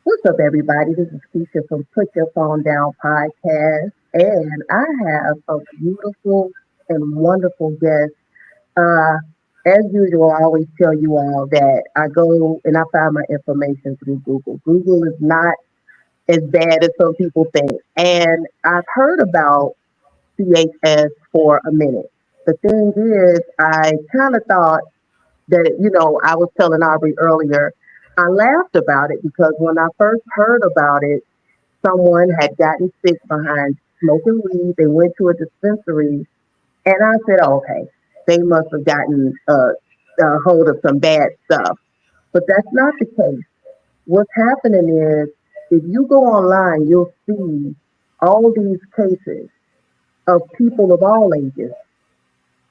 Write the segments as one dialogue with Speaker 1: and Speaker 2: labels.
Speaker 1: What's up, everybody? This is Keisha from Put Your Phone Down podcast, and I have a beautiful and wonderful guest. Uh, as usual, I always tell you all that I go and I find my information through Google. Google is not as bad as some people think, and I've heard about CHS for a minute. The thing is, I kind of thought that, I was telling Aubrey earlier, I laughed about it because when I first heard about it, someone had gotten sick behind smoking weed. They went to a dispensary, and I said, okay, they must have gotten a hold of some bad stuff. But that's not the case. What's happening is if you go online, you'll see all these cases of people of all ages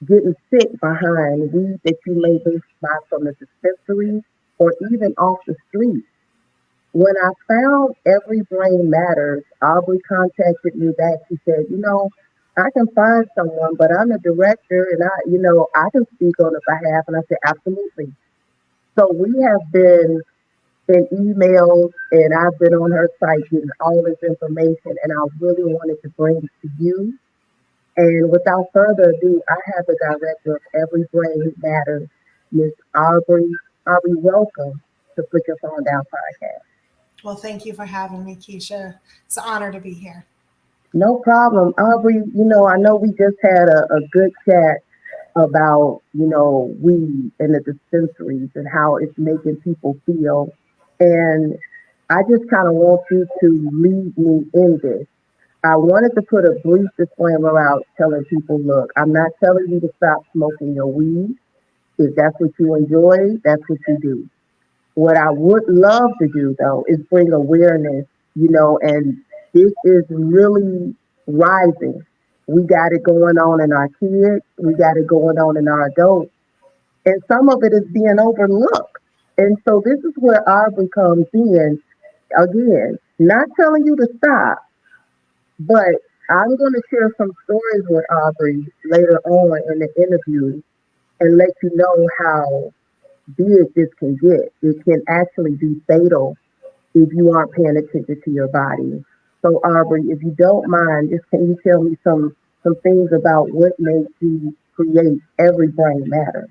Speaker 1: getting sick behind weed that you may buy from the dispensary or even off the street. When I found Every Brain Matters, Aubree contacted me back. She said, I can find someone, but I'm the director and I can speak on the behalf. And I said, absolutely. So we have been in emails and I've been on her site getting all this information and I really wanted to bring it to you. And without further ado, I have the director of Every Brain Matters, Miss Aubree. Aubree, welcome to Put Your Phone Down podcast.
Speaker 2: Well, thank you for having me, Keisha. It's an honor to be here.
Speaker 1: No problem. Aubree, I know we just had a good chat about, weed and the dispensaries and how it's making people feel. And I just kind of want you to lead me in this. I wanted to put a brief disclaimer out telling people, look, I'm not telling you to stop smoking your weed. If that's what you enjoy, that's what you do. What I would love to do though is bring awareness, and this is really rising. We got it going on in our kids, we got it going on in our adults, and some of it is being overlooked. And so this is where Aubrey comes in again, not telling you to stop, but I'm going to share some stories with Aubrey later on in the interview and let you know how big this can get. It can actually be fatal if you aren't paying attention to your body. So, Aubrey, if you don't mind, just can you tell me some things about what made you create Every Brain Matter?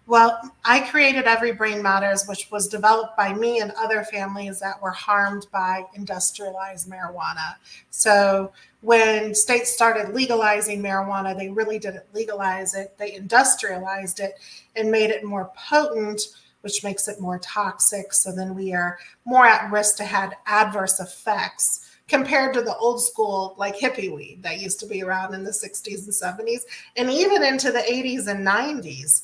Speaker 2: Well, I created Every Brain Matters, which was developed by me and other families that were harmed by industrialized marijuana. So, when states started legalizing marijuana, they really didn't legalize it, they industrialized it and made it more potent, which makes it more toxic. So then we are more at risk to have adverse effects compared to the old school, like hippie weed that used to be around in the 60s and 70s, and even into the 80s and 90s.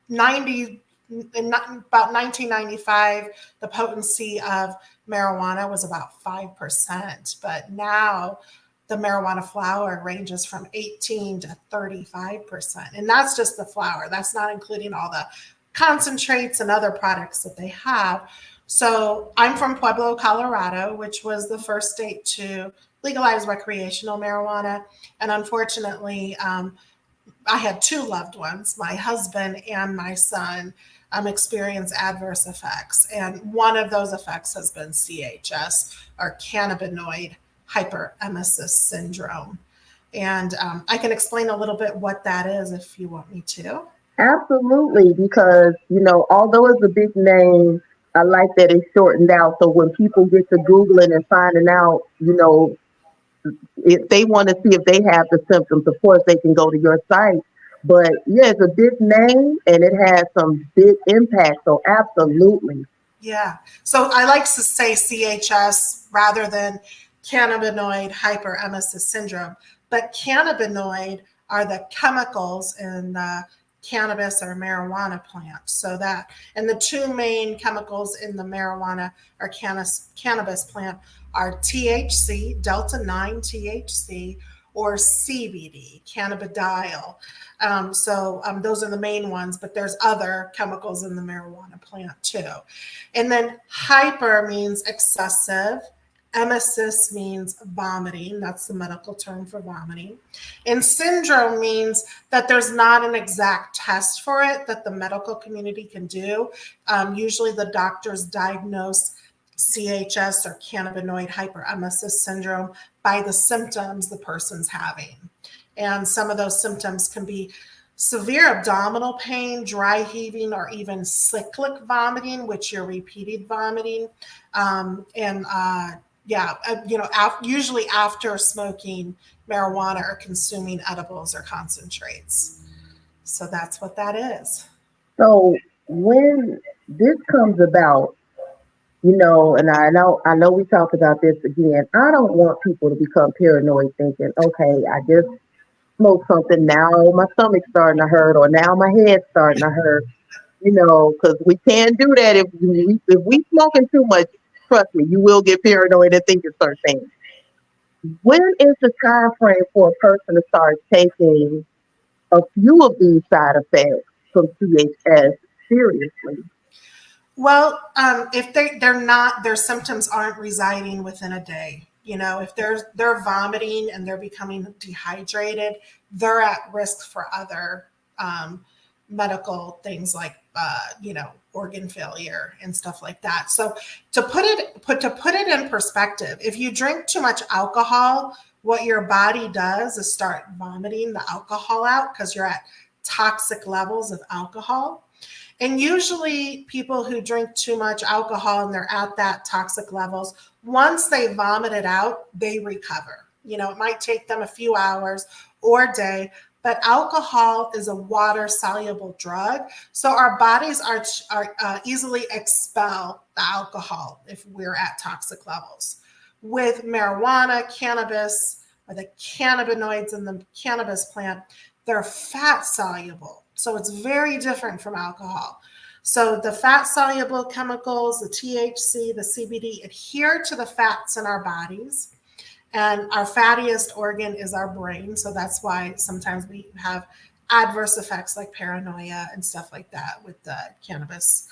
Speaker 2: 90 in about 1995, the potency of marijuana was about 5%, but now the marijuana flower ranges from 18 to 35%. And that's just the flower. That's not including all the concentrates and other products that they have. So I'm from Pueblo, Colorado, which was the first state to legalize recreational marijuana. And unfortunately, I had two loved ones, my husband and my son, experience adverse effects. And one of those effects has been CHS, or cannabinoid hyperemesis syndrome. And I can explain a little bit what that is if you want me to.
Speaker 1: Absolutely, because, although it's a big name, I like that it's shortened out. So when people get to Googling and finding out, if they want to see if they have the symptoms, of course they can go to your site. But yeah, it's a big name and it has some big impact. So absolutely.
Speaker 2: Yeah. So I like to say CHS rather than cannabinoid hyperemesis syndrome. But cannabinoid are the chemicals in the cannabis or marijuana plant. So that, and the two main chemicals in the marijuana or cannabis plant are THC, delta 9 THC, or CBD, cannabidiol. Those are the main ones, but there's other chemicals in the marijuana plant too. And then hyper means excessive, Emesis means vomiting. That's the medical term for vomiting. And syndrome means that there's not an exact test for it that the medical community can do. Usually the doctors diagnose CHS or cannabinoid hyperemesis syndrome by the symptoms the person's having. And some of those symptoms can be severe abdominal pain, dry heaving, or even cyclic vomiting, which you're repeated vomiting. And yeah, usually after smoking marijuana or consuming edibles or concentrates. So that's what that is.
Speaker 1: So when this comes about, and I know we talked about this again. I don't want people to become paranoid, thinking, okay, I just smoked something, now my stomach's starting to hurt, or now my head's starting to hurt. Because we can't do that if we smoking too much. Trust me, you will get paranoid and think it's certain things. When is the time frame for a person to start taking a few of these side effects from CHS seriously?
Speaker 2: Well, if they're not, their symptoms aren't residing within a day. If they're vomiting and they're becoming dehydrated, they're at risk for other medical things like organ failure and stuff like that. So to put it in perspective, if you drink too much alcohol, what your body does is start vomiting the alcohol out because you're at toxic levels of alcohol. And usually people who drink too much alcohol and they're at that toxic levels, once they vomit it out, they recover. It might take them a few hours or a day, but alcohol is a water soluble drug. So our bodies are easily expel the alcohol if we're at toxic levels. With marijuana, cannabis, or the cannabinoids in the cannabis plant, they're fat soluble. So it's very different from alcohol. So the fat soluble chemicals, the THC, the CBD, adhere to the fats in our bodies. And our fattiest organ is our brain. So that's why sometimes we have adverse effects like paranoia and stuff like that with the cannabis.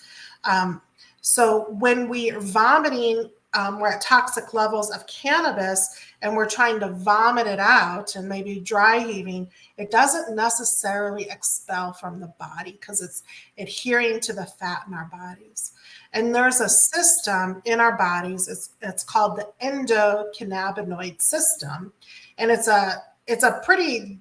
Speaker 2: So when we are vomiting, we're at toxic levels of cannabis and we're trying to vomit it out and maybe dry heaving, it doesn't necessarily expel from the body because it's adhering to the fat in our bodies. And there's a system in our bodies. It's called the endocannabinoid system, and it's a pretty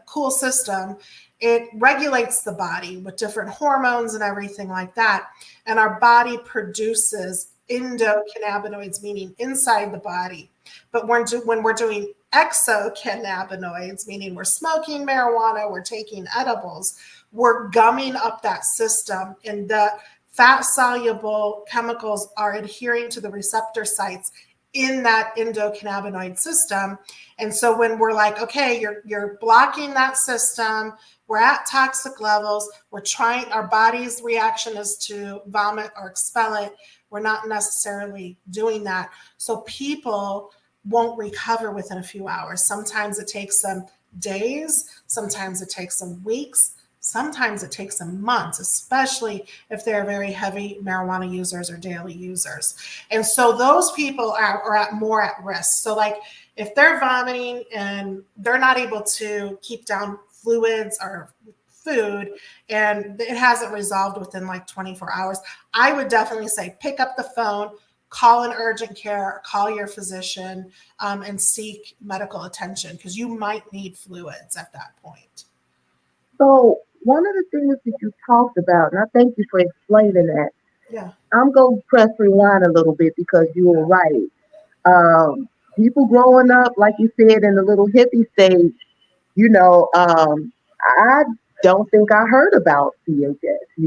Speaker 2: cool system. It regulates the body with different hormones and everything like that. And our body produces endocannabinoids, meaning inside the body. But when we're doing exocannabinoids, meaning we're smoking marijuana, we're taking edibles, we're gumming up that system, and the fat soluble chemicals are adhering to the receptor sites in that endocannabinoid system. And so when we're like, okay, you're blocking that system, we're at toxic levels, our body's reaction is to vomit or expel it. We're not necessarily doing that. So people won't recover within a few hours. Sometimes it takes them days, sometimes it takes them weeks, sometimes it takes them months, especially if they're very heavy marijuana users or daily users. And so those people are more at risk. So like if they're vomiting and they're not able to keep down fluids or food and it hasn't resolved within like 24 hours, I would definitely say pick up the phone, call an urgent care, call your physician, and seek medical attention because you might need fluids at that point.
Speaker 1: So one of the things that you talked about, and I thank you for explaining that.
Speaker 2: Yeah.
Speaker 1: I'm going to press rewind a little bit because you were right. People growing up, like you said, in the little hippie stage, I don't think I heard about CHS.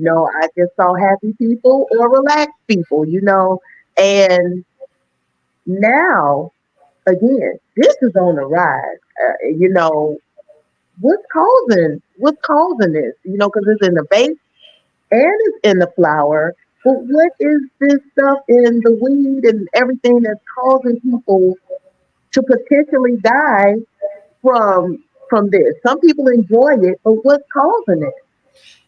Speaker 1: I just saw happy people or relaxed people. And now, again, this is on the rise. What's causing this? Because it's in the base and it's in the flower. But what is this stuff in the weed and everything that's causing people to potentially die from from this? Some people enjoy it, but what's causing it?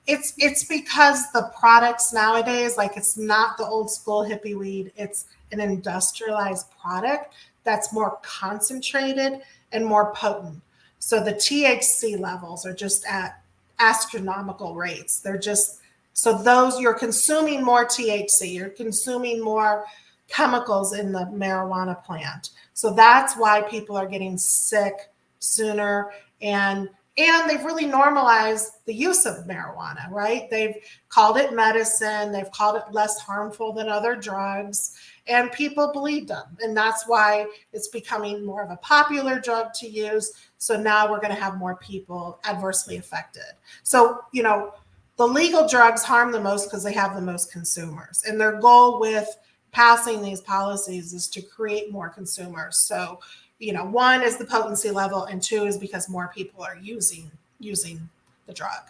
Speaker 2: It's because the products nowadays, like it's not the old school hippie weed, it's an industrialized product that's more concentrated and more potent. So the THC levels are just at astronomical rates. They're just, so those, you're consuming more THC, you're consuming more chemicals in the marijuana plant. So that's why people are getting sick sooner, and they've really normalized the use of marijuana, right? They've called it medicine, they've called it less harmful than other drugs, and people believe them. And that's why it's becoming more of a popular drug to use. So now we're going to have more people adversely affected. So, the legal drugs harm the most because they have the most consumers. And their goal with passing these policies is to create more consumers. So, one is the potency level, and two is because more people are using the drug.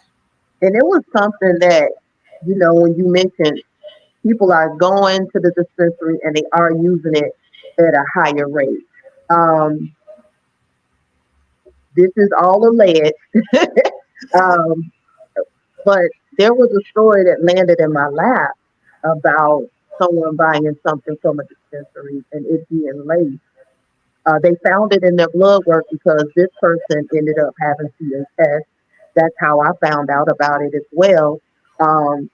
Speaker 1: And it was something that, when you mentioned people are going to the dispensary and they are using it at a higher rate. Um, this is all alleged, um, but there was a story that landed in my lap about someone buying something from a dispensary and it being laced. They found it in their blood work because this person ended up having CHS. That's how I found out about it as well. Um,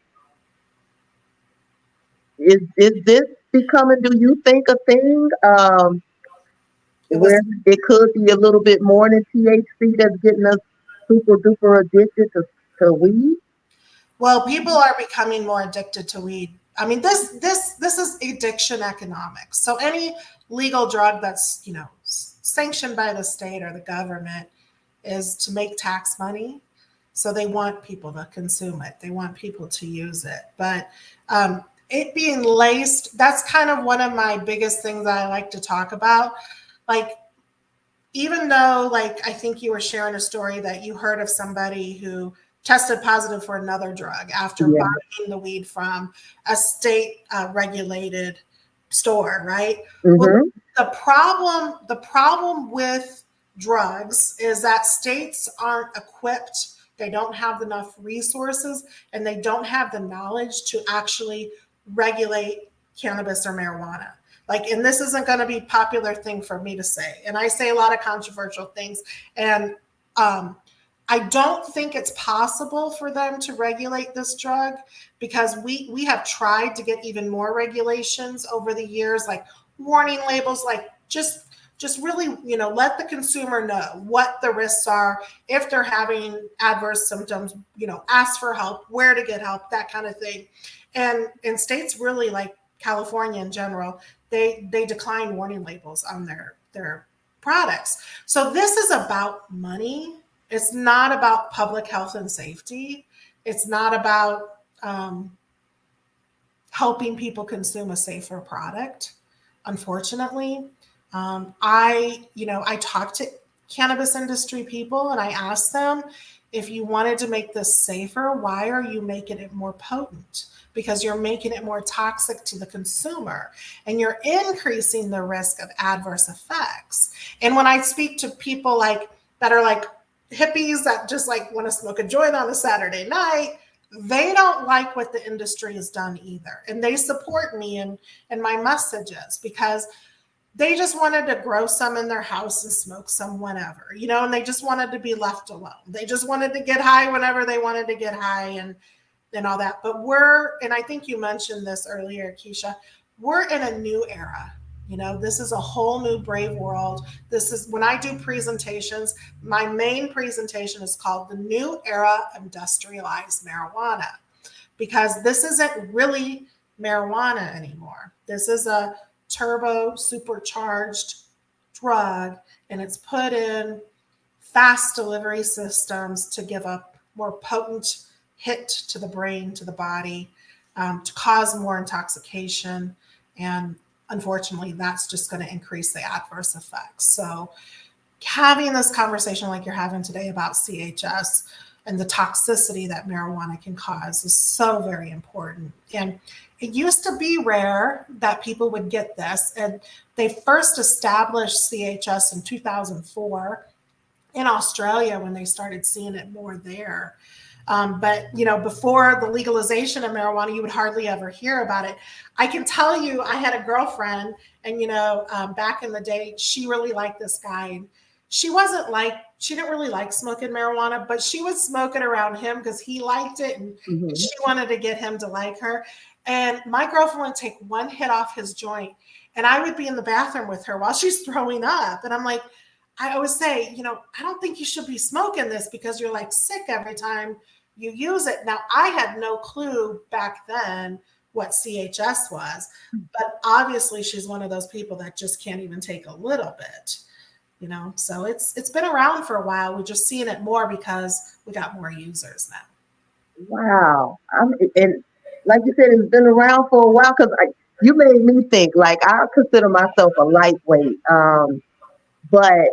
Speaker 1: is this becoming, do you think, a thing
Speaker 2: It was
Speaker 1: where it could be a little bit more than THC that's getting us super duper addicted to weed?
Speaker 2: Well, people are becoming more addicted to weed. I mean, this is addiction economics. So any legal drug that's sanctioned by the state or the government is to make tax money. So they want people to consume it. They want people to use it. But it being laced, that's kind of one of my biggest things that I like to talk about. Like, even though, like, I think you were sharing a story that you heard of somebody who tested positive for another drug after
Speaker 1: Yeah.
Speaker 2: buying the weed from a state regulated store, right? Well,
Speaker 1: Hmm.
Speaker 2: the problem with drugs is that states aren't equipped, they don't have enough resources, and they don't have the knowledge to actually regulate cannabis or marijuana. Like, and this isn't going to be a popular thing for me to say, and I say a lot of controversial things, and um, I don't think it's possible for them to regulate this drug because we have tried to get even more regulations over the years, like warning labels, like just really, let the consumer know what the risks are. If they're having adverse symptoms, ask for help, where to get help, that kind of thing. And in states really, like California in general, they decline warning labels on their products. So this is about money. It's not about public health and safety. It's not about helping people consume a safer product. Unfortunately, I talked to cannabis industry people and I asked them, if you wanted to make this safer, why are you making it more potent? Because you're making it more toxic to the consumer and you're increasing the risk of adverse effects. And when I speak to people like that are like hippies that just like want to smoke a joint on a Saturday night, they don't like what the industry has done either. And they support me and my messages because they just wanted to grow some in their house and smoke some whenever, and they just wanted to be left alone. They just wanted to get high whenever they wanted to get high and all that. But and I think you mentioned this earlier, Keisha, we're in a new era. This is a whole new brave world. This is when I do presentations, my main presentation is called The New Era of Industrialized Marijuana, because this isn't really marijuana anymore. This is a turbo supercharged drug, and it's put in fast delivery systems to give a more potent hit to the brain, to the body, to cause more intoxication. And unfortunately, that's just going to increase the adverse effects. So having this conversation like you're having today about CHS and the toxicity that marijuana can cause is so very important. And it used to be rare that people would get this. And they first established CHS in 2004 in Australia when they started seeing it more there. But before the legalization of marijuana, you would hardly ever hear about it. I can tell you, I had a girlfriend, and back in the day, she really liked this guy. And she didn't really like smoking marijuana, but she was smoking around him because he liked it, and
Speaker 1: Hmm.
Speaker 2: she wanted to get him to like her. And my girlfriend would take one hit off his joint, and I would be in the bathroom with her while she's throwing up. And I'm like, I always say, I don't think you should be smoking this because you're like sick every time you use it. Now, I had no clue back then what CHS was, but obviously she's one of those people that just can't even take a little bit. So it's been around for a while. We're just seeing it more because we got more users now.
Speaker 1: Wow. And like you said, it's been around for a while because you made me think, like, I consider myself a lightweight. But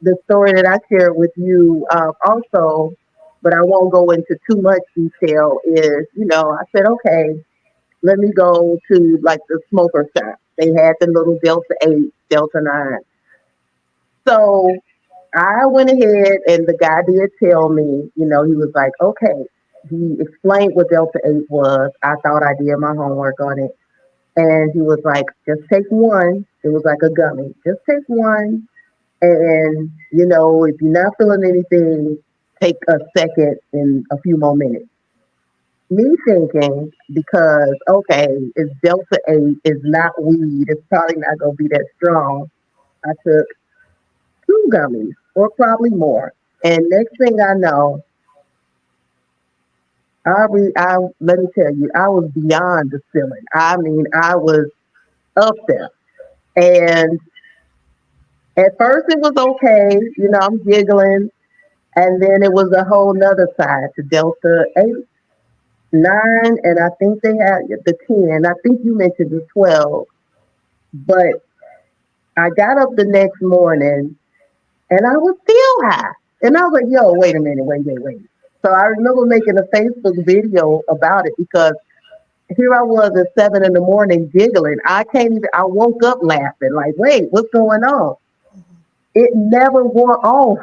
Speaker 1: the story that I shared with you also, but I won't go into too much detail, is, I said, okay, let me go to like the smoker shop. They had the little Delta 8, Delta 9. So I went ahead and the guy did tell me, he was like, okay, he explained what Delta 8 was. I thought I did my homework on it. And he was like, just take one. It was like a gummy. Just take one. And, if you're not feeling anything, take a second and a few more minutes. Me thinking, because, okay, it's Delta 8, it's not weed, it's probably not going to be that strong. I took two gummies, or probably more. And next thing I know, let me tell you, I was beyond the ceiling. I mean, I was up there. And at first it was okay, I'm giggling. And then it was a whole nother side to Delta 8, 9, and I think they had the 10. I think you mentioned the 12. But I got up the next morning and I was still high. And I was like, yo, wait a minute, wait. So I remember making a Facebook video about it because here I was at 7 in the morning giggling. I woke up laughing, like, wait, what's going on? It never wore off.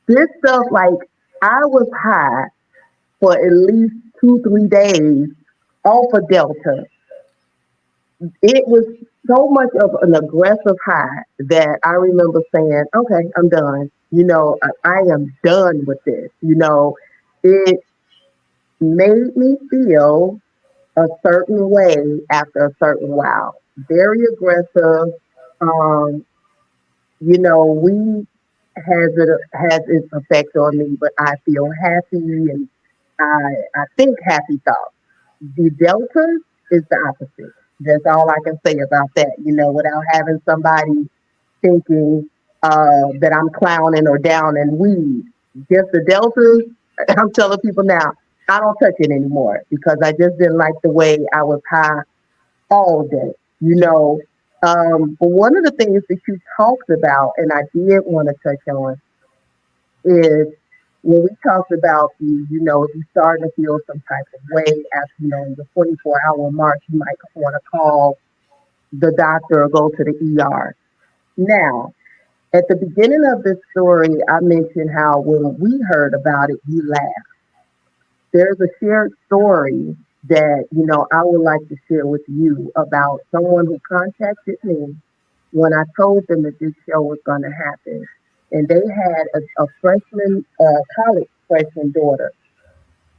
Speaker 1: This stuff, like, I was high for at least 2, 3 days off of Delta. It was so much of an aggressive high that I remember saying, okay, I'm done. I am done with this. It made me feel a certain way after a certain while. Very aggressive. Um, weed has its effect on me, but I feel happy and I think happy thoughts. The delta is the opposite. That's all I can say about that. Without having somebody thinking that I'm clowning or down in weed. Just the deltas. I'm telling people now, I don't touch it anymore because I just didn't like the way I was high all day. But one of the things that you talked about, and I did want to touch on, is when we talked about if you're starting to feel some type of way after, the 24-hour mark, you might want to call the doctor or go to the ER. Now, at the beginning of this story, I mentioned how when we heard about it, we laughed. There's a shared story that, I would like to share with you about someone who contacted me when I told them that this show was going to happen. And they had a freshman, college freshman daughter.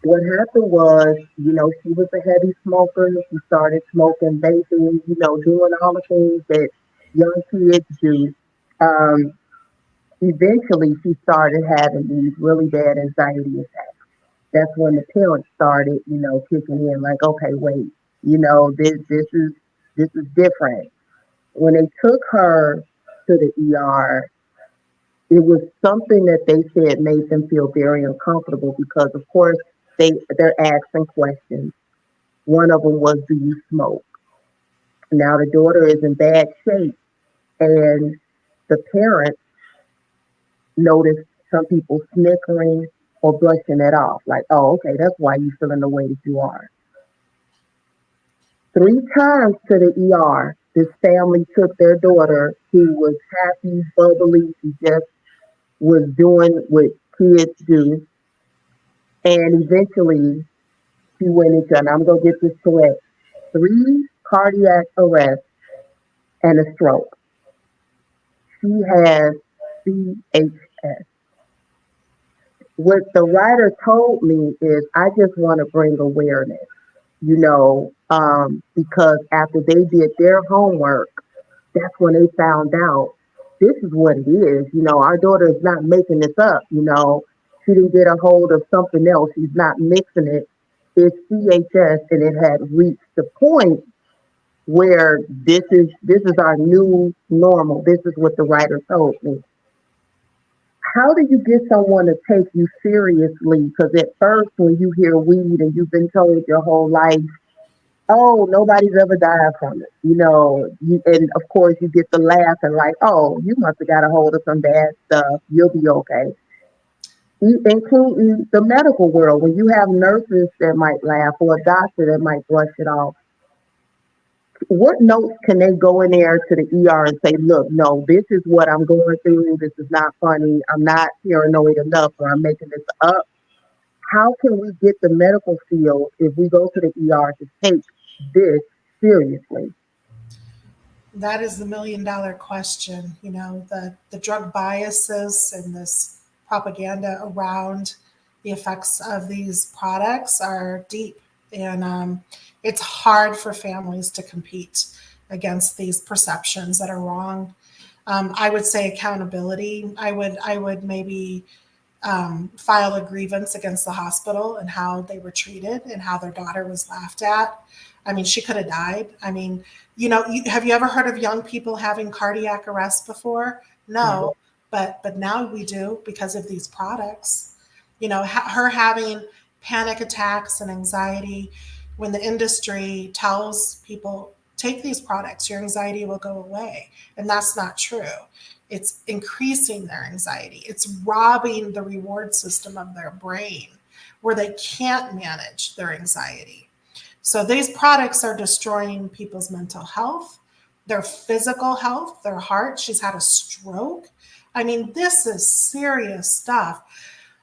Speaker 1: What happened was, she was a heavy smoker. She started smoking, vaping, doing all the things that young kids do. Um, Eventually, she started having these really bad anxiety attacks. That's when the parents started, kicking in, like, okay, wait, this is different. When they took her to the ER, it was something that they said made them feel very uncomfortable because, of course, they're asking questions. One of them was, "Do you smoke?" Now the daughter is in bad shape, and the parents noticed some people snickering or brushing it off, like, "Oh, okay, that's why you're feeling the way that you are." 3 times to the ER, this family took their daughter, who was happy, bubbly. She just was doing what kids do. And eventually she went into, and I'm going to get this correct, 3 cardiac arrests and a stroke. She has CHS. What the writer told me is, I just want to bring awareness, because after they did their homework, that's when they found out this is what it is. Our daughter is not making this up. She didn't get a hold of something else. She's not mixing it. It's CHS, and it had reached the point where this is our new normal. This is what the writer told me. How do you get someone to take you seriously? Because at first, when you hear weed and you've been told your whole life, oh, nobody's ever died from it, and of course you get the laugh and like, oh, you must have got a hold of some bad stuff. You'll be okay. Including the medical world, when you have nurses that might laugh or a doctor that might brush it off, what notes can they go in there to the ER and say, look, no, this is what I'm going through. This is not funny. I'm not paranoid enough, or I'm making this up. How can we get the medical field, if we go to the ER, to take this seriously?
Speaker 2: That is the $1 million question. The drug biases and this propaganda around the effects of these products are deep, and it's hard for families to compete against these perceptions that are wrong. I would say accountability. I would maybe file a grievance against the hospital and how they were treated and how their daughter was laughed at. I mean, she could have died. I mean, have you ever heard of young people having cardiac arrest before? No,
Speaker 1: No.
Speaker 2: but now we do because of these products. Her having panic attacks and anxiety when the industry tells people, take these products, your anxiety will go away, and that's not true. It's increasing their anxiety. It's robbing the reward system of their brain where they can't manage their anxiety. So these products are destroying people's mental health, their physical health, their heart. She's had a stroke. I mean, this is serious stuff.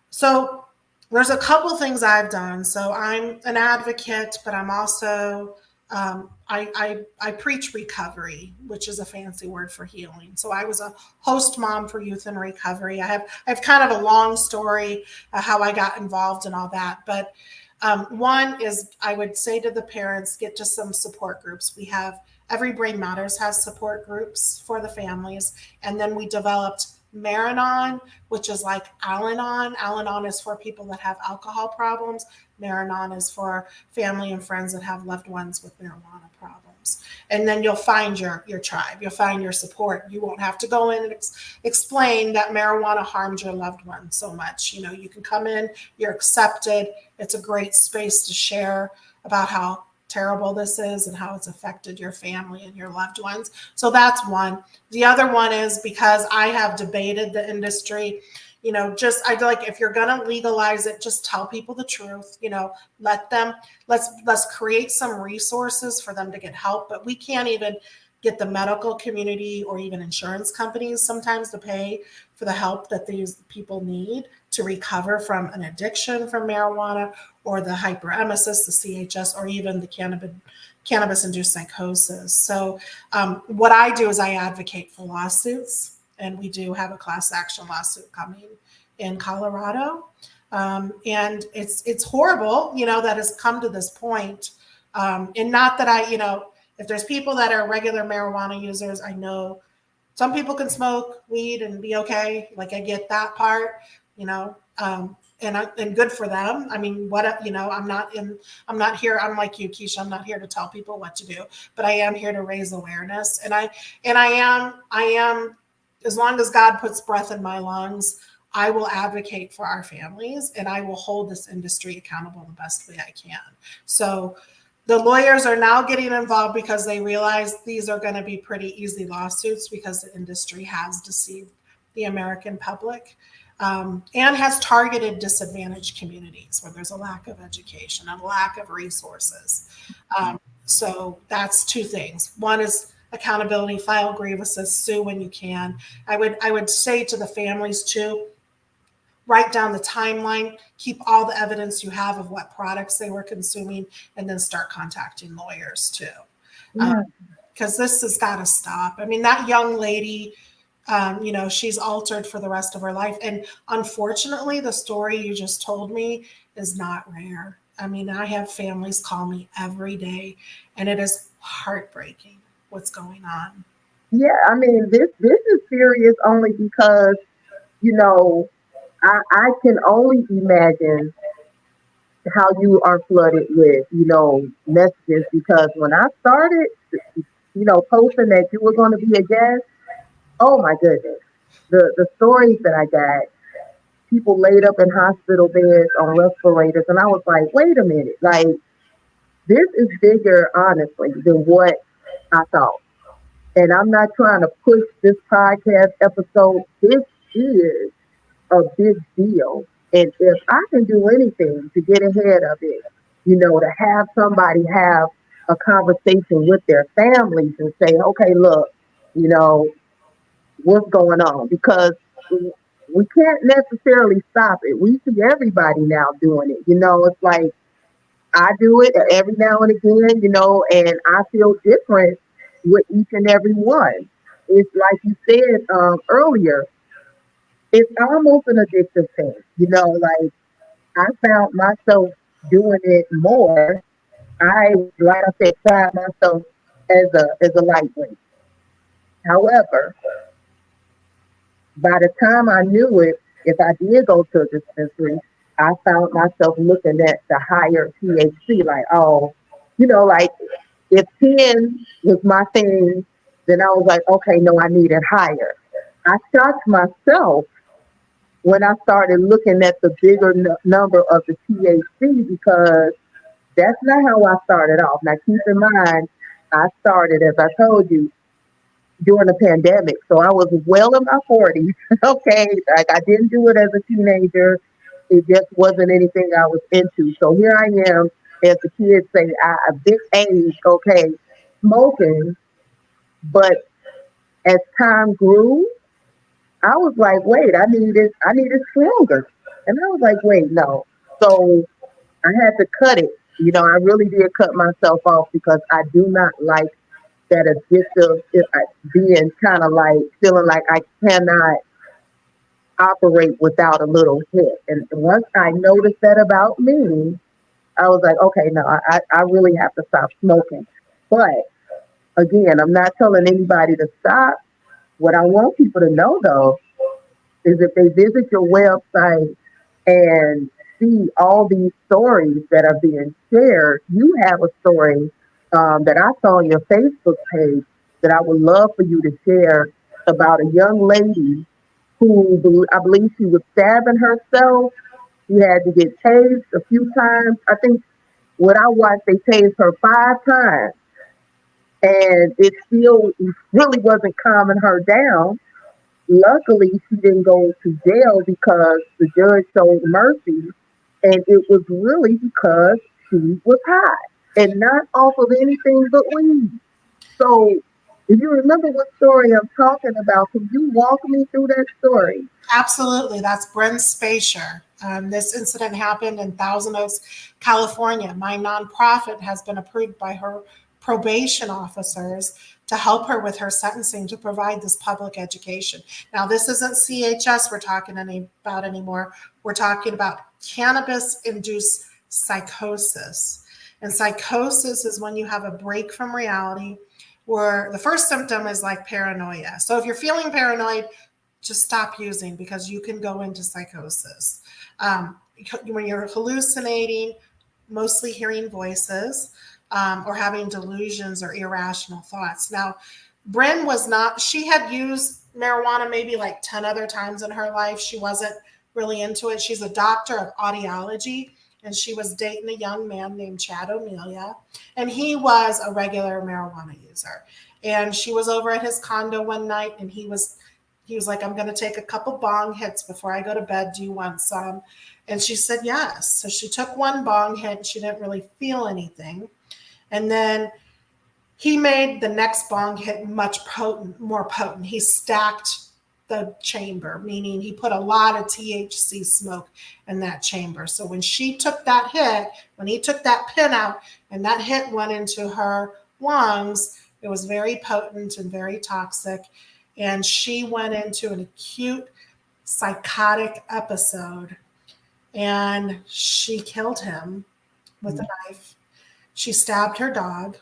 Speaker 2: So there's a couple things I've done. So I'm an advocate, but I'm also I preach recovery, which is a fancy word for healing. So I was a host mom for youth in recovery. I have kind of a long story how I got involved and all that. But one is, I would say to the parents, get to some support groups. We have Every Brain Matters has support groups for the families, and then we developed Maranon, which is like Al-Anon. Al-Anon is for people that have alcohol problems. Maranon is for family and friends that have loved ones with marijuana problems. And then you'll find your tribe. You'll find your support. You won't have to go in and explain that marijuana harmed your loved one so much. You can come in, you're accepted. It's a great space to share about how terrible this is and how it's affected your family and your loved ones. So that's one. The other one is, because I have debated the industry, just I like, if you're going to legalize it, just tell people the truth, let's create some resources for them to get help. But we can't even get the medical community or even insurance companies sometimes to pay for the help that these people need to recover from an addiction from marijuana, or the hyperemesis, the CHS, or even the cannabis-induced psychosis. So what I do is I advocate for lawsuits, and we do have a class action lawsuit coming in Colorado. And it's horrible, that has come to this point. And not that if there's people that are regular marijuana users, I know some people can smoke weed and be okay. Like, I get that part, and good for them. I mean, I'm not here. I'm like you, Keisha. I'm not here to tell people what to do, but I am here to raise awareness. And I am, as long as God puts breath in my lungs, I will advocate for our families, and I will hold this industry accountable the best way I can. So the lawyers are now getting involved because they realize these are going to be pretty easy lawsuits, because the industry has deceived the American public, and has targeted disadvantaged communities where there's a lack of education and a lack of resources. So that's two things. One is accountability, file grievances, sue when you can. I would say to the families too, write down the timeline, keep all the evidence you have of what products they were consuming, and then start contacting lawyers too.
Speaker 1: Yeah.
Speaker 2: Because this has got to stop. I mean, that young lady, she's altered for the rest of her life. And unfortunately, the story you just told me is not rare. I mean, I have families call me every day, and it is heartbreaking what's going on.
Speaker 1: Yeah, I mean, this is serious only because, you know, I can only imagine how you are flooded with, messages because when I started, posting that you were going to be a guest, oh my goodness. The stories that I got, people laid up in hospital beds on respirators, and I was like, wait a minute, like this is bigger, honestly, than what I thought. And I'm not trying to push this podcast episode. This is a big deal. And if I can do anything to get ahead of it, to have somebody have a conversation with their families and say, okay, look, you know, what's going on? Because we can't necessarily stop it. We see everybody now doing it. It's like I do it every now and again, and I feel different with each and every one. It's like you said earlier, it's almost an addictive thing. Like I found myself doing it more. Like I said, tried myself as a lightweight. However, by the time I knew it, if I did go to a dispensary, I found myself looking at the higher THC, like, oh, like if 10 was my thing, then I was like, okay, no, I need it higher. I shocked myself when I started looking at the bigger number of the THC because that's not how I started off. Now, keep in mind, I started, as I told you, during the pandemic. So I was well in my 40s. Okay. Like I didn't do it as a teenager. It just wasn't anything I was into. So here I am, as the kids say, at this age, okay, smoking. But as time grew, I was like, wait, I need it stronger. And I was like, wait, no. So I had to cut it. I really did cut myself off because I do not like that addictive being kind of like feeling like I cannot operate without a little hit. And once I noticed that about me, I was like, okay, no, I really have to stop smoking. But again, I'm not telling anybody to stop. What I want people to know though is if they visit your website and see all these stories that are being shared, you have a story that I saw on your Facebook page that I would love for you to share about a young lady who I believe she was stabbing herself. She had to get tased a few times. I think what I watched, they tased her 5 times, and it still really wasn't calming her down. Luckily, she didn't go to jail because the judge showed mercy, and it was really because she was high and not off of anything but weed. So, if you remember what story I'm talking about, can you walk me through that story?
Speaker 2: Absolutely. That's Bryn Spacer. This incident happened in Thousand Oaks, California. My nonprofit has been approved by her probation officers to help her with her sentencing to provide this public education. Now, this isn't CHS we're talking about anymore. We're talking about cannabis induced psychosis. And psychosis is when you have a break from reality where the first symptom is like paranoia. So if you're feeling paranoid, just stop using because you can go into psychosis. When you're hallucinating, mostly hearing voices or having delusions or irrational thoughts. Now, Bryn was not, she had used marijuana maybe like 10 other times in her life. She wasn't really into it. She's a doctor of audiology, and she was dating a young man named Chad O'Melia, and he was a regular marijuana user. And she was over at his condo one night, and he was like, I'm going to take a couple bong hits before I go to bed. Do you want some? And she said yes. So she took one bong hit. She didn't really feel anything. And then he made the next bong hit much more potent. He stacked the chamber, meaning he put a lot of THC smoke in that chamber. So when she took that hit, when he took that pin out and that hit went into her lungs, it was very potent and very toxic. And she went into an acute psychotic episode and she killed him with a knife. She stabbed her dog.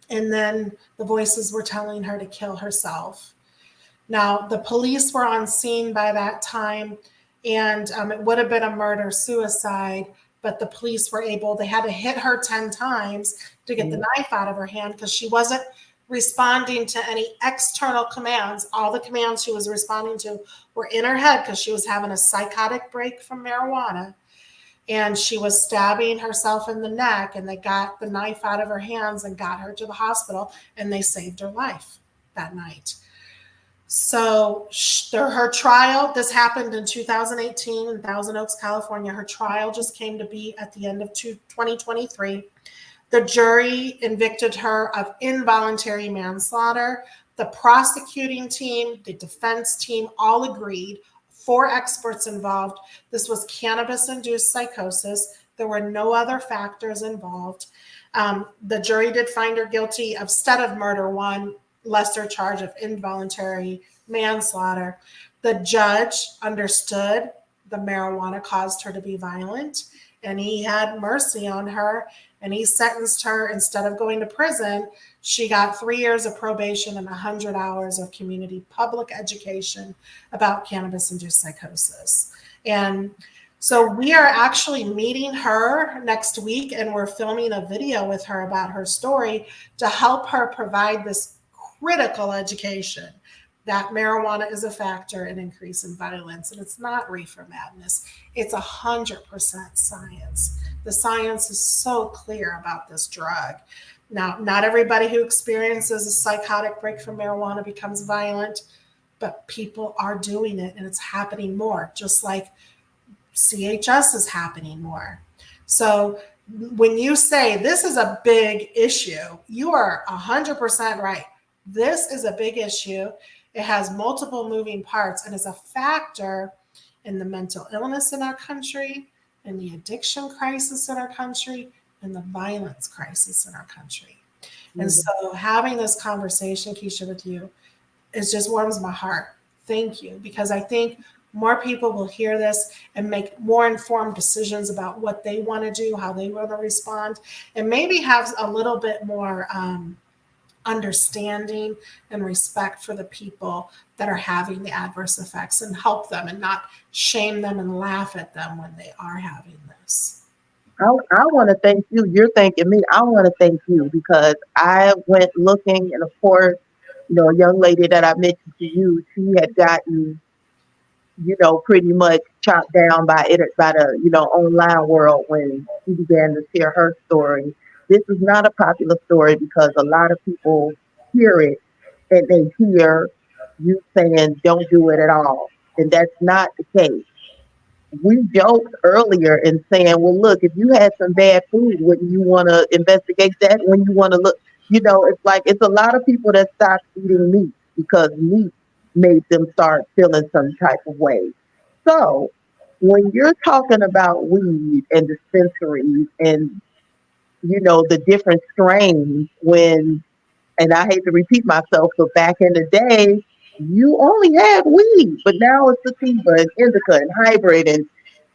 Speaker 2: And then the voices were telling her to kill herself. Now, the police were on scene by that time, and it would have been a murder suicide, but the police were able, they had to hit her 10 times to get the knife out of her hand because she wasn't responding to any external commands. All the commands she was responding to were in her head because she was having a psychotic break from marijuana. And she was stabbing herself in the neck, and they got the knife out of her hands and got her to the hospital, and they saved her life that night. So her trial, this happened in 2018 in Thousand Oaks, California. Her trial just came to be at the end of 2023. The jury convicted her of involuntary manslaughter. The prosecuting team, the defense team all agreed. 4 experts involved. This was cannabis-induced psychosis. There were no other factors involved. The jury did find her guilty of instead of murder, 1 lesser charge of involuntary manslaughter. The judge understood the marijuana caused her to be violent, and he had mercy on her, and he sentenced her, instead of going to prison, she got 3 years of probation and 100 hours of community public education about cannabis-induced psychosis. And so we are actually meeting her next week, and we're filming a video with her about her story to help her provide this critical education that marijuana is a factor in increase in violence. And it's not reefer madness. It's 100% science. The science is so clear about this drug. Now, not everybody who experiences a psychotic break from marijuana becomes violent, but people are doing it, and it's happening more, just like CHS is happening more. So when you say this is a big issue, you are 100% right. This is a big issue. It has multiple moving parts and is a factor in the mental illness in our country, in the addiction crisis in our country, and the violence crisis in our country. And so having this conversation, Keisha, with you, it just warms my heart. Thank you, because I think more people will hear this and make more informed decisions about what they want to do, how they want to respond, and maybe have a little bit more understanding and respect for the people that are having the adverse effects, and help them and not shame them and laugh at them when they are having this.
Speaker 1: I want to thank you. You're thanking me. I want to thank you because I went looking, and of course, a young lady that I mentioned to you, she had gotten, pretty much chopped down by it by the, online world when she began to share her story. This is not a popular story because a lot of people hear it and they hear you saying don't do it at all. And that's not the case. We joked earlier in saying, well, look, if you had some bad food, wouldn't you want to investigate that? When you want to look, it's like it's a lot of people that stopped eating meat because meat made them start feeling some type of way. So when you're talking about weed and dispensaries and, the different strains, and I hate to repeat myself, but back in the day, you only had weed, but now it's sativa and indica and hybrid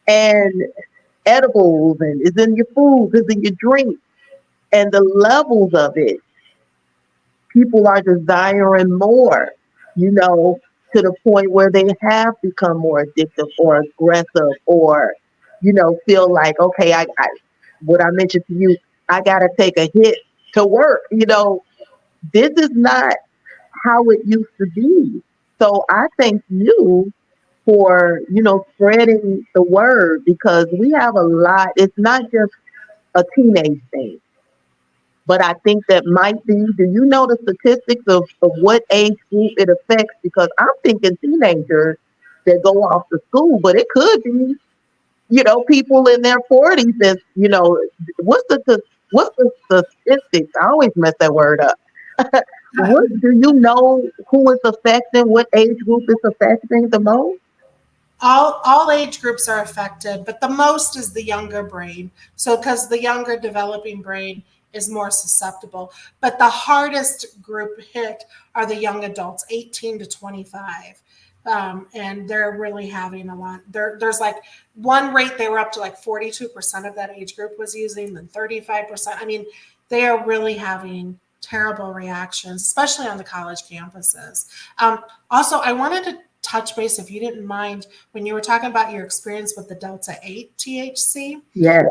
Speaker 1: and edibles, and it's in your food, it's in your drink. And the levels of it, people are desiring more, to the point where they have become more addictive or aggressive or, feel like, okay, what I mentioned to you, I got to take a hit to work. This is not how it used to be. So I thank you for, spreading the word because we have a lot. It's not just a teenage thing, but I think that might be. Do you know the statistics of what age group it affects? Because I'm thinking teenagers that go off to school, but it could be, people in their 40s and, what's the statistics? I always mess that word up. what do you know who is affecting, what age group is affecting the most?
Speaker 2: All age groups are affected, but the most is the younger brain. So because the younger developing brain is more susceptible, but the hardest group hit are the young adults, 18 to 25. And they're really having a lot. There's like one rate they were up to like 42% of that age group was using, then 35%. I mean, they are really having terrible reactions, especially on the college campuses. Also, I wanted to touch base, if you didn't mind, when you were talking about your experience with the Delta 8 THC.
Speaker 1: Yes,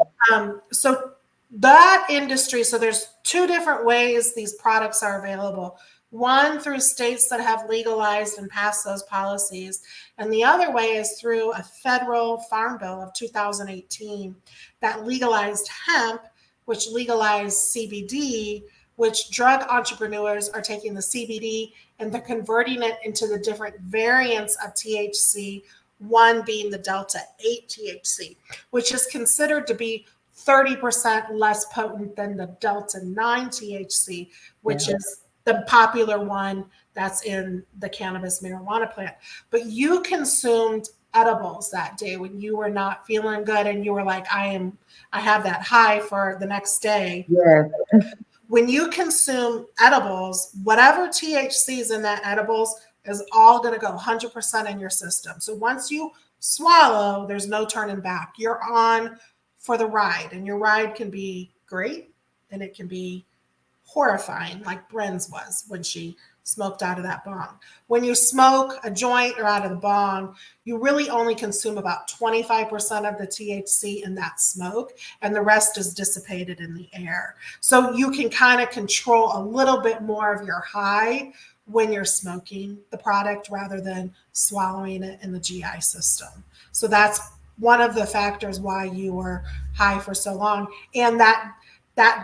Speaker 2: So that industry, so there's two different ways these products are available. One through states that have legalized and passed those policies, and the other way is through a federal farm bill of 2018 that legalized hemp, which legalized CBD, which drug entrepreneurs are taking the CBD and they're converting it into the different variants of THC, one being the Delta 8 THC, which is considered to be 30% less potent than the Delta 9 THC, which
Speaker 1: yeah,
Speaker 2: is the popular one that's in the cannabis marijuana plant. But you consumed edibles that day when you were not feeling good and you were like, I have that high for the next day.
Speaker 1: yes,
Speaker 2: When you consume edibles, whatever THC is in that edibles is all going to go 100% in your system. So once you swallow, there's no turning back. You're on for the ride, and your ride can be great and it can be horrifying, like Bren's was when she smoked out of that bong. When you smoke a joint or out of the bong, you really only consume about 25% of the THC in that smoke, and the rest is dissipated in the air. So you can kind of control a little bit more of your high when you're smoking the product rather than swallowing it in the GI system. So that's one of the factors why you were high for so long. And that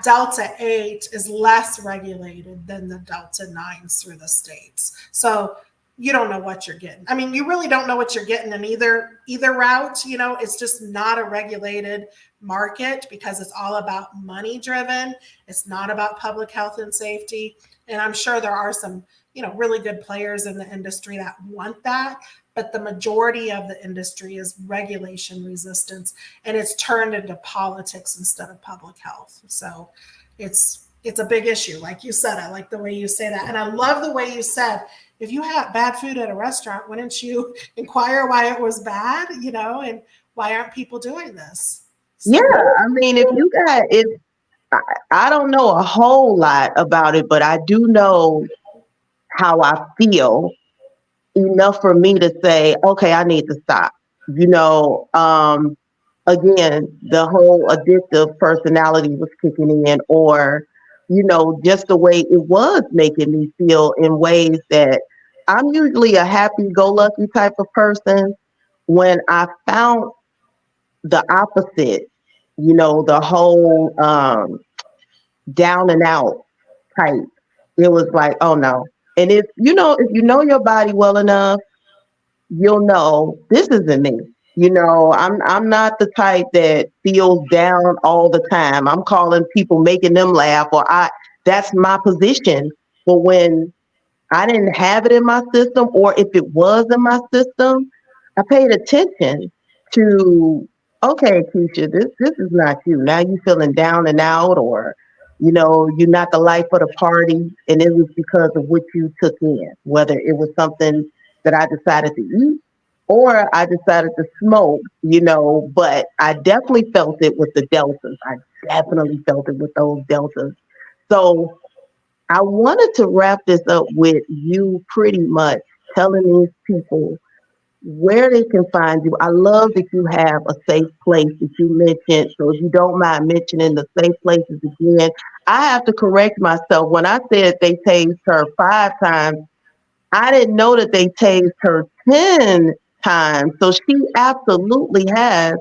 Speaker 2: Delta 8 is less regulated than the Delta 9s through the states. So you don't know what you're getting. I mean, you really don't know what you're getting in either route. You know, it's just not a regulated market because it's all about money driven. It's not about public health and safety. And I'm sure there are some, really good players in the industry that want that, but the majority of the industry is regulation resistance, and it's turned into politics instead of public health. So it's a big issue. Like you said, I like the way you say that. And I love the way you said, if you have bad food at a restaurant, wouldn't you inquire why it was bad, and why aren't people doing this?
Speaker 1: yeah.
Speaker 2: So
Speaker 1: I mean, if I, I don't know a whole lot about it, but I do know how I feel enough for me to say, okay, I need to stop. You know, again, the whole addictive personality was kicking in, or, just the way it was making me feel in ways that I'm usually a happy go lucky type of person. When I found the opposite, the whole down and out type, it was like, oh no. And if you know your body well enough, you'll know this isn't me. I'm not the type that feels down all the time. I'm calling people, making them laugh, or that's my position. But when I didn't have it in my system, or if it was in my system, I paid attention to, okay, Keisha, this is not you. Now you feeling down and out, or you're not the life of the party, and it was because of what you took in, whether it was something that I decided to eat or I decided to smoke, but I definitely felt it with the deltas. I definitely felt it with those deltas. So I wanted to wrap this up with you pretty much telling these people where they can find you. I love that you have a safe place that you mentioned. So if you don't mind mentioning the safe places again, I have to correct myself. When I said they tased her 5 times, I didn't know that they tased her 10 times. So she absolutely has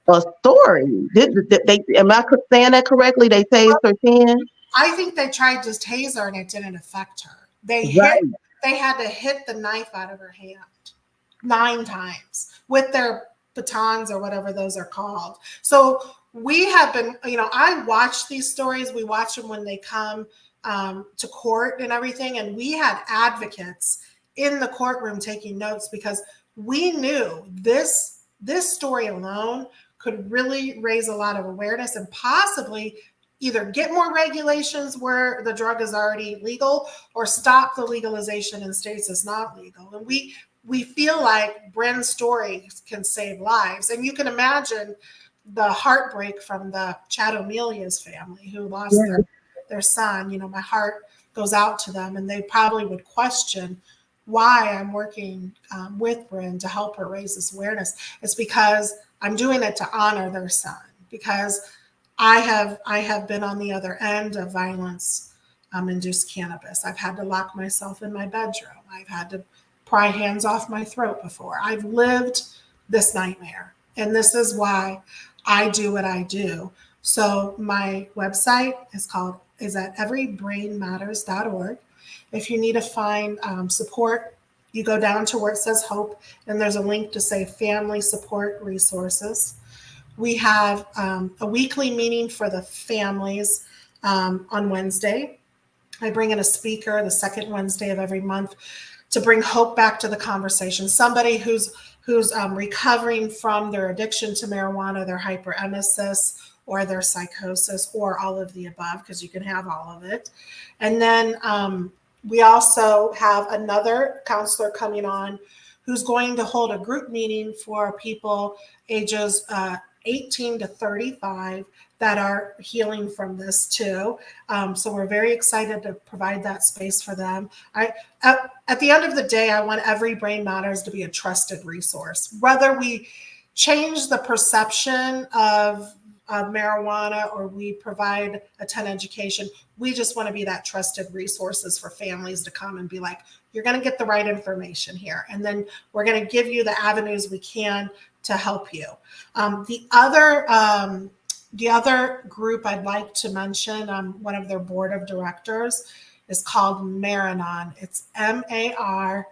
Speaker 1: a story. Am I saying that correctly? They tased her 10?
Speaker 2: I think they tried to tase her and it didn't affect her.
Speaker 1: Right.
Speaker 2: They had to hit the knife out of her hand 9 times with their batons or whatever those are called. So we have been, I watch these stories. We watch them when they come to court and everything. And we had advocates in the courtroom taking notes because we knew this story alone could really raise a lot of awareness and possibly either get more regulations where the drug is already legal or stop the legalization in states it's not legal. And we feel like Bryn's story can save lives. And you can imagine the heartbreak from the Chadomelia's family who lost
Speaker 1: Yeah.
Speaker 2: their son. My heart goes out to them, and they probably would question why I'm working with Bryn to help her raise this awareness. It's because I'm doing it to honor their son, because I have been on the other end of violence induced cannabis. I've had to lock myself in my bedroom. I've had to pry hands off my throat before. I've lived this nightmare, and this is why I do what I do. So my website is at everybrainmatters.org. If you need to find support, you go down to where it says hope, and there's a link to say family support resources. We have a weekly meeting for the families on Wednesday. I bring in a speaker the second Wednesday of every month to bring hope back to the conversation. Somebody who's recovering from their addiction to marijuana, their hyperemesis, or their psychosis, or all of the above, because you can have all of it. And then we also have another counselor coming on who's going to hold a group meeting for people ages 18 to 35 that are healing from this too. So we're very excited to provide that space for them. At the end of the day, I want Every Brain Matters to be a trusted resource. Whether we change the perception of marijuana or we provide a ton of education, we just want to be that trusted resources for families to come and be like, you're going to get the right information here. And then we're going to give you the avenues we can to help you. The other group I'd like to mention, one of their board of directors, is called Maranon. It's MAR-ANON.org.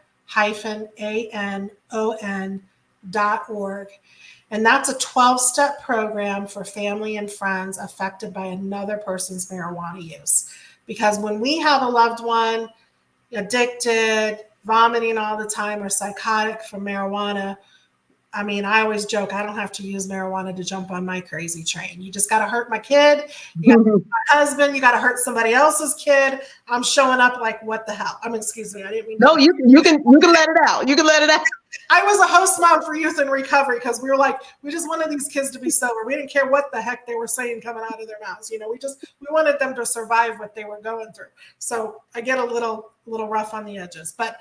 Speaker 2: And that's a 12-step program for family and friends affected by another person's marijuana use. Because when we have a loved one addicted, vomiting all the time, or psychotic from marijuana, I always joke, I don't have to use marijuana to jump on my crazy train. You just got to hurt my kid. You got to hurt my husband. You got to hurt somebody else's kid. I'm showing up like, what the hell? Excuse me. I didn't mean.
Speaker 1: No, you can let it out. You can let it out.
Speaker 2: I was a host mom for Youth in Recovery because we were like, we just wanted these kids to be sober. We didn't care what the heck they were saying coming out of their mouths. We wanted them to survive what they were going through. So I get a little rough on the edges, but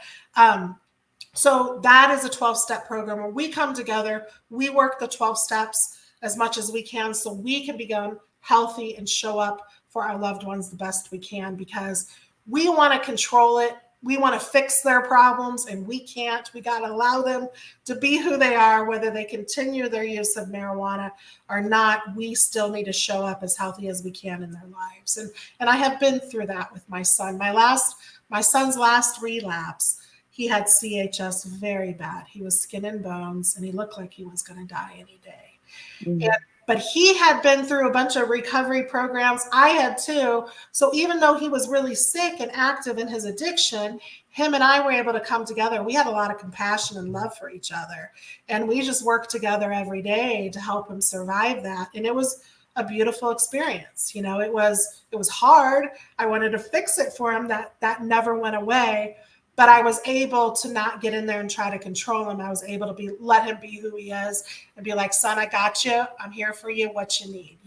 Speaker 2: so that is a 12-step program where we come together, we work the 12 steps as much as we can so we can become healthy and show up for our loved ones the best we can, because we want to control it. We want to fix their problems, and we can't. We got to allow them to be who they are, whether they continue their use of marijuana or not. We still need to show up as healthy as we can in their lives. And I have been through that with my son. My son's last relapse, he had CHS very bad. He was skin and bones, and he looked like he was going to die any day. Mm-hmm. But he had been through a bunch of recovery programs. I had too. So even though he was really sick and active in his addiction, him and I were able to come together. We had a lot of compassion and love for each other. And we just worked together every day to help him survive that. And it was a beautiful experience. It was hard. I wanted to fix it for him. That never went away. But I was able to not get in there and try to control him. I was able to let him be who he is and be like, son, I got you. I'm here for you. What you need,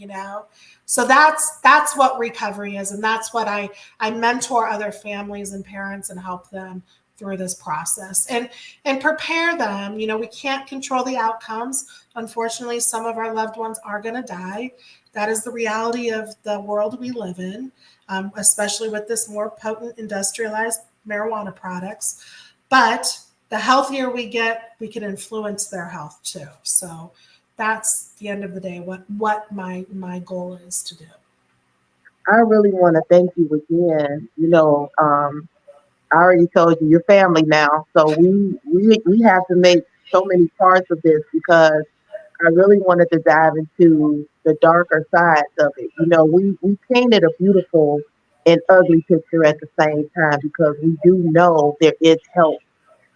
Speaker 2: So that's what recovery is. And that's what I mentor other families and parents and help them through this process and prepare them. We can't control the outcomes. Unfortunately, some of our loved ones are going to die. That is the reality of the world we live in, especially with this more potent industrialized marijuana products. But the healthier we get, we can influence their health too. So that's the end of the day, what my goal is to do.
Speaker 1: I really want to thank you again. I already told you your family now, so we have to make so many parts of this, because I really wanted to dive into the darker sides of it. We painted a beautiful an ugly picture at the same time, because we do know there is help.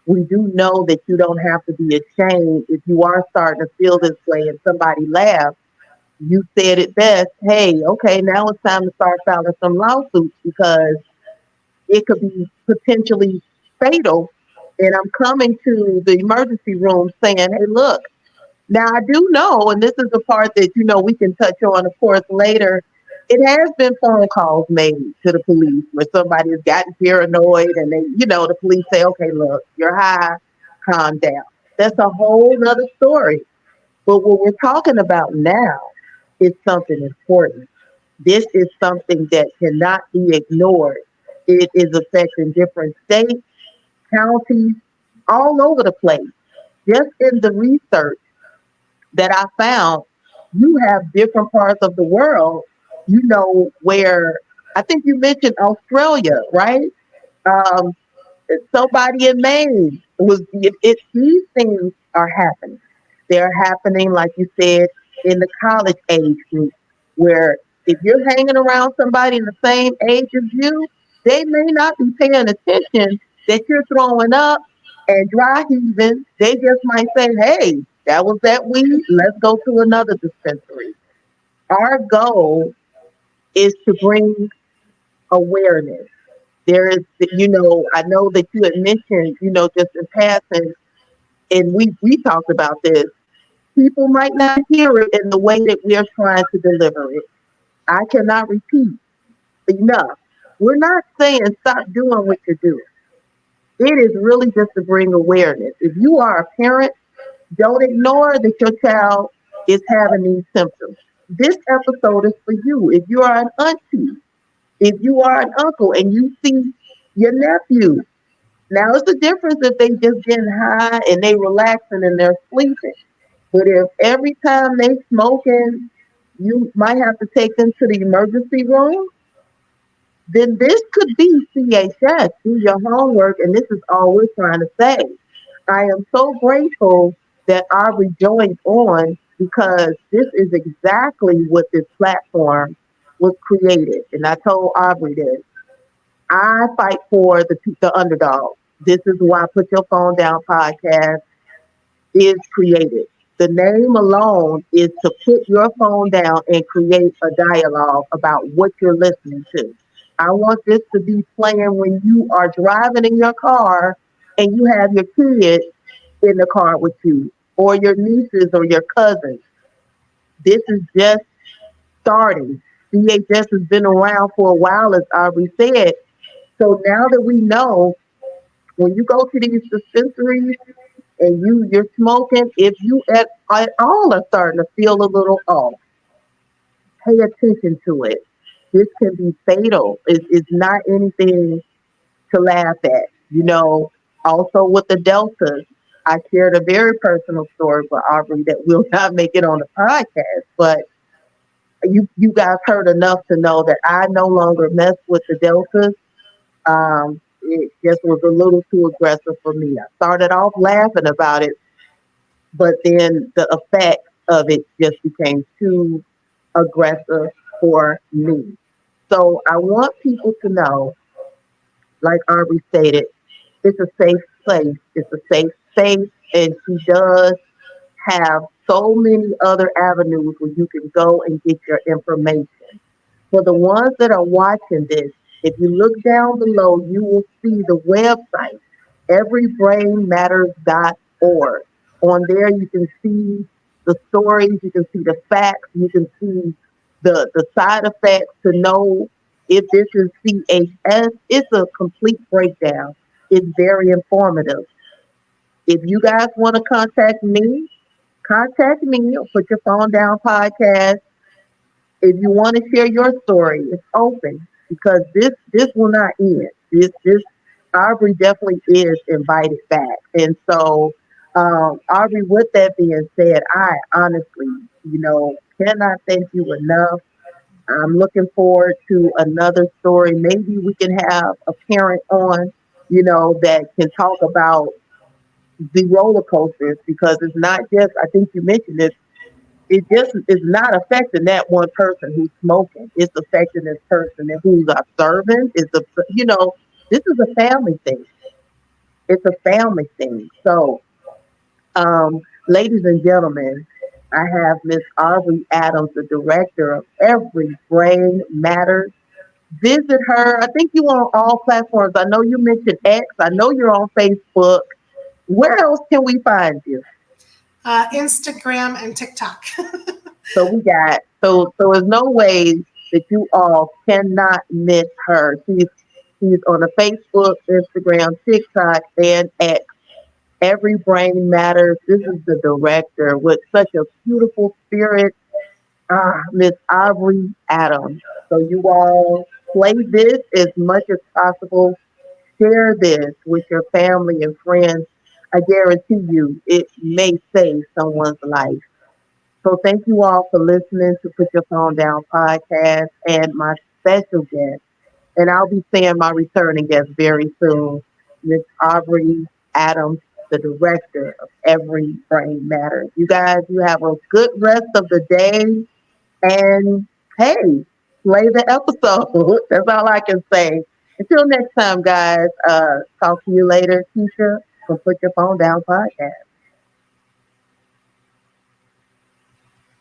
Speaker 1: We do know that you don't have to be ashamed if you are starting to feel this way and somebody laughs. You said it best. Hey, okay, now it's time to start filing some lawsuits, because it could be potentially fatal. And I'm coming to the emergency room saying, hey, look, now I do know, and this is the part that, we can touch on, of course, later. It has been phone calls made to the police where somebody has gotten paranoid and the police say, okay, look, you're high, calm down. That's a whole other story. But what we're talking about now is something important. This is something that cannot be ignored. It is affecting different states, counties, all over the place. Just in the research that I found, you have different parts of the world, where I think you mentioned Australia, right? Um, Somebody in Maine these things are happening. They're happening, like you said, in the college age group, where if you're hanging around somebody in the same age as you, they may not be paying attention that you're throwing up and dry heaving. They just might say, hey, that was that weed. Let's go to another dispensary. Our goal is to bring awareness. There is, I know that you had mentioned, just in passing, and we talked about this. People might not hear it in the way that we are trying to deliver it. I cannot repeat enough. We're not saying stop doing what you're doing. It is really just to bring awareness. If you are a parent, don't ignore that your child is having these symptoms. This episode is for you. If you are an auntie, if you are an uncle and you see your nephew, now it's a difference if they just getting high and they relaxing and they're sleeping. But if every time they smoking, you might have to take them to the emergency room, then this could be CHS. Do your homework, and this is all we're trying to say. I am so grateful that Aubree joined on, because this is exactly what this platform was created. And I told Aubree this. I fight for the underdog. This is why Put Your Phone Down podcast is created. The name alone is to put your phone down and create a dialogue about what you're listening to. I want this to be playing when you are driving in your car and you have your kids in the car with you, or your nieces or your cousins. This is just starting. CHS has been around for a while, as Aubree said. So now that we know, when you go to these dispensaries and you're smoking, if you at all are starting to feel a little off, pay attention to it. This can be fatal. It's not anything to laugh at. Also with the deltas, I shared a very personal story with Aubree that will not make it on the podcast, but you guys heard enough to know that I no longer mess with the deltas. It just was a little too aggressive for me. I started off laughing about it, but then the effect of it just became too aggressive for me. So I want people to know, like Aubree stated, it's a safe place. It's a safe space, and she does have so many other avenues where you can go and get your information. For the ones that are watching this, if you look down below, you will see the website, everybrainmatters.org. On there, you can see the stories, you can see the facts, you can see the side effects to know if this is CHS. It's a complete breakdown. It's very informative. If you guys want to contact me or Put Your Phone Down podcast. If you want to share your story, it's open, because this will not end. This Aubree definitely is invited back. And so, Aubree, with that being said, I honestly, cannot thank you enough. I'm looking forward to another story. Maybe we can have a parent on, that can talk about the roller coasters, because it's not just, I think you mentioned this, It just is not affecting that one person who's smoking. It's affecting this person and who's observant. This is a family thing. It's a family thing. So, ladies and gentlemen, I have Miss Aubree Adams, the director of Every Brain Matters. Visit her. I think you on all platforms. I know you mentioned X. I know you're on Facebook. Where else can we find you?
Speaker 2: Instagram and TikTok.
Speaker 1: So we got so there's no way that you all cannot miss her. She's on the Facebook, Instagram, TikTok, and X. Every Brain Matters. This is the director with such a beautiful spirit, Miss Aubree Adams. So you all play this as much as possible. Share this with your family and friends. I guarantee you it may save someone's life. So thank you all for listening to Put Your Phone Down podcast and my special guest. And I'll be saying my returning guest very soon, Miss Aubree Adams, the director of Every Brain Matters. You guys, you have a good rest of the day. And hey, play the episode. That's all I can say. Until next time, guys, talk to you later, Keisha, from Put Your Phone Down podcast.